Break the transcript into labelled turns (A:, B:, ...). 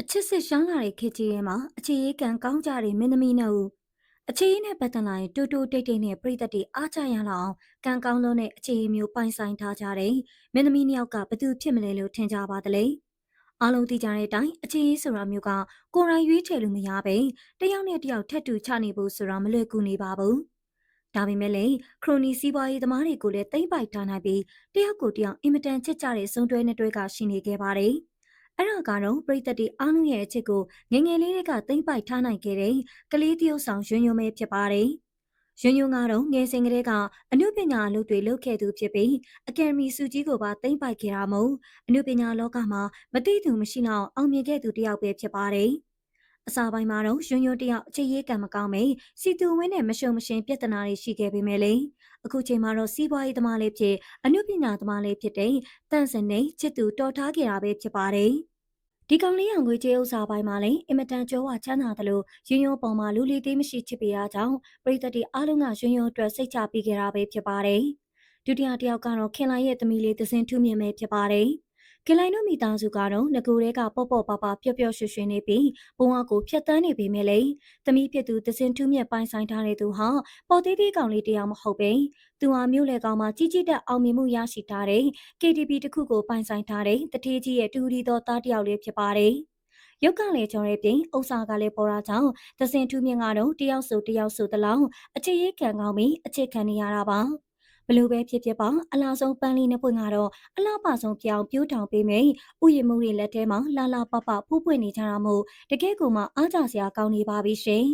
A: အချစ်စစ်ရှောင်းလာတဲ့ခေတ်ကြီးထဲမှာအခြေရေးကံကောင်းကြတဲ့မင်းသမီးနှစ်ဦးအခြေရေးနဲ့ပတ်သက်လာရင်တိုးတိုးတိတ်တိတ်နဲ့ပြည်သက်တွေအားကြရလောက်အောင်ကံကောင်းသောနဲ့အခြေရေးမျိုးပိုင်ဆိုင်ထားကြတဲ့မင်းသမီးနှစ်ယောက်ကဘသူဖြစ်မလဲလို့ထင်ကြပါသလဲအားလုံးသိကြတဲ့အတိုင်းအခြေရေးဆိုတာမျိုးကကိုယ်တိုင်ရွေးချယ်လို့မရပဲတယောက်နဲ့တယောက်ထပ်တူချနေဖို့ဆိုတာမလွယ်ကူနေပါဘူးဒါပေမဲ့လည်းခရိုနီစီးပွားရေးသမားတွေကိုလည်းသိမ့်ပိုက်ထားနိုင်ပြီးတယောက်ကိုတယောက်အင်မတန်ချစ်ကြတဲ့စုံတွဲနှစ်တွဲကရှိနေခဲ့ပါတယ်။အဲ့ဒါကတော့ပရိသတ်တွေအားလုံးရဲ့အချစ်ကိုငယ်ငယ်လေးတွေကသိမ့်ပိုက်ထားနိုင်ခဲ့တဲ့ကလေးတယောက်ဆောင်ရွှွပဲဖြစ်ပါတယ်။ရွှွကတော့ငယ်စဉ်ကတည်းကအနုပညာအလုပ်တွေလုပ်ခဲ့သူဖြစ်ပြီးအကယ်ဒမီစုကြီးကိုပါသိမ့်ပိုက်ခဲ့တာမို့အနုပညာလောကမှာမသိသူမရှိလောက်အောင်မြင်ခဲ့သူတယောက်ပဲဖြစ်ပါတယ်။အစာပိုင်းမှာတော့ရွတယောက်အခြေရေးကံမကောင်းပဲစီတူဝင်းနဲ့မရှုံမရှင်းပြဿနာတွေရှိခဲ့ပေမဲ့လေအခုချိန်မှာတော့စီးပွားရေးသမားလေးဖြစ်အနုပညာသမားလေးဖြစ်တဲ့တန့်စင်နဲ့ချစ်သူတော်ထားခဲ့တာပဲဖြစ်ပါတယ်ဒီကောင်လေးရောင်ငွေကြေးဥစ္စာပိုင်းမှာလည်းအင်မတန်ကြောဝချမ်းသာတယ်လို့ရွပေါ်မှာလူလီသေးမရှိချစ်ပေးရကြောင်းပြည်သက်တွေအားလုံးကရွအတွက်စိတ်ချပေးခဲ့တာပဲဖြစ်ပါတယ်ဒုတိယတစ်ယောက်ကတော့ခင်လိုက်ရဲ့သမီးလေးသစင်ထူးမြင့်ပဲဖြစ်ပါတယ်ကလိုင်တို့မိသားစုကတော့ငကိုတဲကပေါ့ပေါ့ပါပါပျော့ပျော့ရွှင်ရွှင်နေပြီးဘုံအကိုဖြတ်တန်းနေပေမဲ့လေသမီးဖြစ်သူသစင်ထူးမြတ်ပိုင်ဆိုင်ထားတဲ့သူဟာပေါ်သေးသေးကောင်လေးတယောက်မဟုတ်ပဲသူဟာမြို့လေကောင်မှာကြီးကြီးတက်အောင်မြင်မှုရရှိထားတဲ့ KTV တစ်ခုကိုပိုင်ဆိုင်ထားတဲ့တထေးကြီးရဲ့တူဒီတော်သားတယောက်လေးဖြစ်ပါတယ်ရုပ်ကလည်းကျော်တဲ့ပြင်ဥစ္စာကလည်းပေါ်တာကြောင့်သစင်ထူးမြင့်ကတော့တယောက်ဆိုတယောက်ဆိုတလောင်းအခြေရေးခံကောင်းပြီးအခြေခံနေရတာပါဘလို့ပဲဖြစ်ဖြစ်ပါအလားဆုံးပန်းလေးနှစ်ပွင့်ကတော့အလားပါဆုံးပြောင်းပြိုးထောင်ပေးမယ်ဥယျာဉ်မှုတွေလက်ထဲမှာလာလာပပဖူးပွင့်နေကြတာမို့တကယ့်ကိုမှအားကြစရာကောင်းနေပါပြီရှင်